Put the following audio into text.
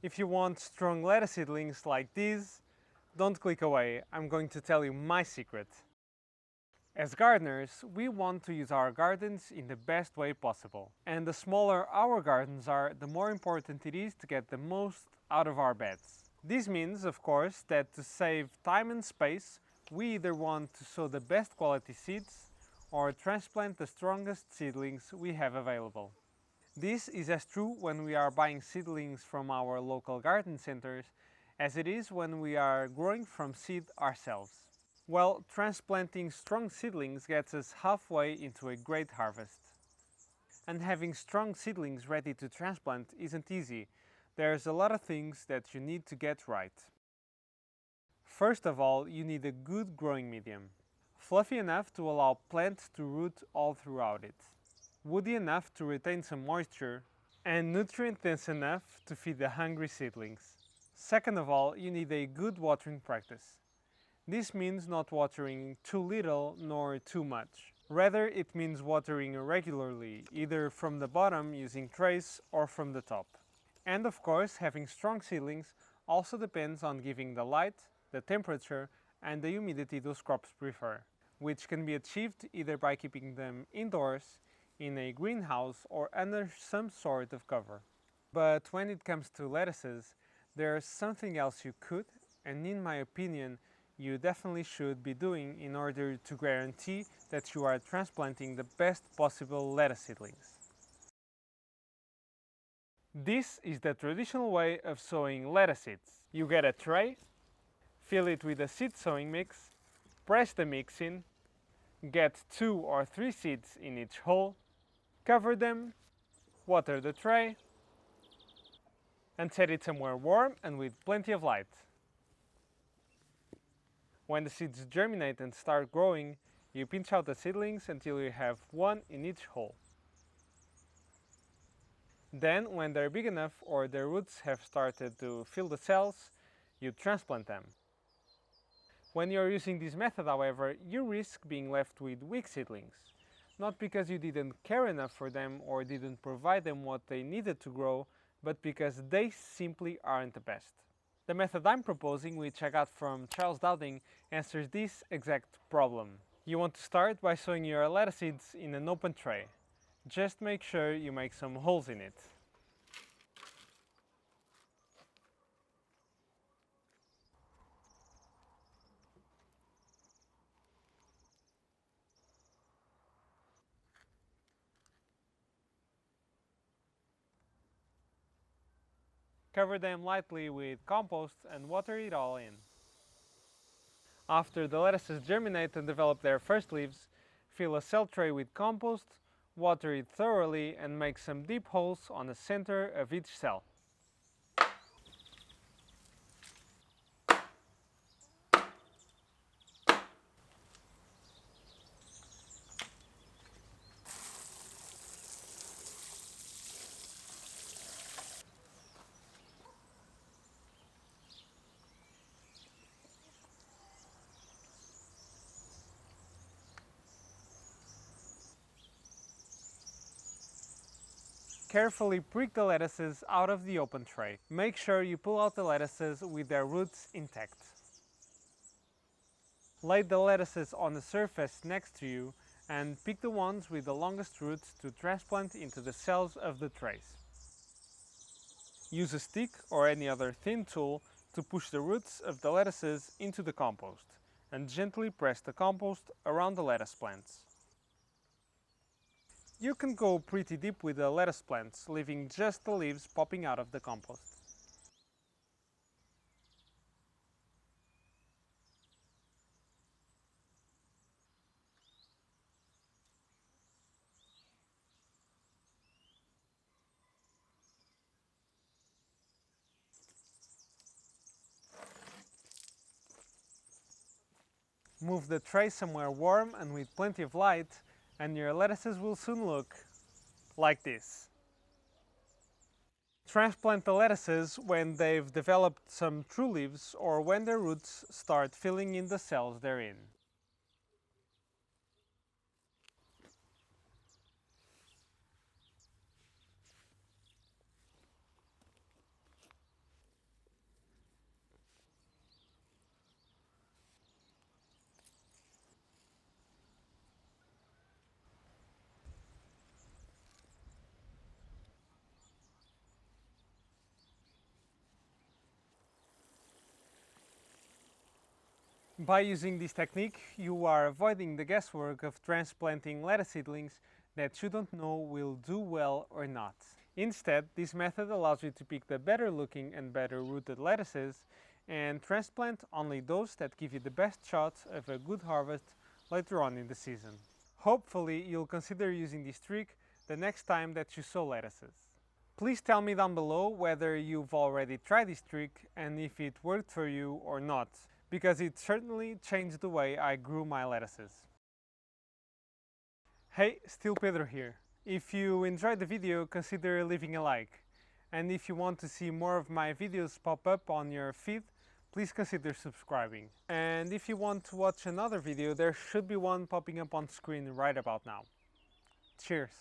If you want strong lettuce seedlings like these, don't click away, I'm going to tell you my secret. As gardeners, we want to use our gardens in the best way possible. And the smaller our gardens are, the more important it is to get the most out of our beds. This means, of course, that to save time and space, we either want to sow the best quality seeds or transplant the strongest seedlings we have available. This is as true when we are buying seedlings from our local garden centers as it is when we are growing from seed ourselves. Well, transplanting strong seedlings gets us halfway into a great harvest. And having strong seedlings ready to transplant isn't easy. There's a lot of things that you need to get right. First of all, you need a good growing medium. Fluffy enough to allow plants to root all throughout it. Woody enough to retain some moisture, and nutrient dense enough to feed the hungry seedlings. Second of all, you need a good watering practice. This means not watering too little nor too much. Rather, it means watering regularly, either from the bottom using trays or from the top. And of course, having strong seedlings also depends on giving the light, the temperature, and the humidity those crops prefer, which can be achieved either by keeping them indoors, in a greenhouse, or under some sort of cover. But when it comes to lettuces, there's something else you could, and in my opinion, you definitely should be doing in order to guarantee that you are transplanting the best possible lettuce seedlings. This is the traditional way of sowing lettuce seeds. You get a tray, fill it with a seed sowing mix, press the mix in, get 2 or 3 seeds in each hole, cover them, water the tray, and set it somewhere warm and with plenty of light. When the seeds germinate and start growing, you pinch out the seedlings until you have 1 in each hole. Then, when they're big enough or their roots have started to fill the cells, you transplant them. When you're using this method, however, you risk being left with weak seedlings. Not because you didn't care enough for them or didn't provide them what they needed to grow, but because they simply aren't the best. The method I'm proposing, which I got from Dowding, answers this exact problem. You want to start by sowing your lettuce seeds in an open tray. Just make sure you make some holes in it. Cover them lightly with compost and water it all in. After the lettuces germinate and develop their first leaves, fill a cell tray with compost, water it thoroughly, and make some deep holes on the center of each cell. Carefully prick the lettuces out of the open tray. Make sure you pull out the lettuces with their roots intact. Lay the lettuces on the surface next to you and pick the ones with the longest roots to transplant into the cells of the trays. Use a stick or any other thin tool to push the roots of the lettuces into the compost and gently press the compost around the lettuce plants. You can go pretty deep with the lettuce plants, leaving just the leaves popping out of the compost. Move the tray somewhere warm and with plenty of light, and your lettuces will soon look like this. Transplant the lettuces when they've developed some true leaves or when their roots start filling in the cells they're in. By using this technique, you are avoiding the guesswork of transplanting lettuce seedlings that you don't know will do well or not. Instead, this method allows you to pick the better looking and better rooted lettuces and transplant only those that give you the best shot of a good harvest later on in the season. Hopefully, you'll consider using this trick the next time that you sow lettuces. Please tell me down below whether you've already tried this trick and if it worked for you or not, because it certainly changed the way I grew my lettuces. Hey, still Pedro here. If you enjoyed the video, consider leaving a like. And if you want to see more of my videos pop up on your feed, please consider subscribing. And if you want to watch another video, there should be one popping up on screen right about now. Cheers!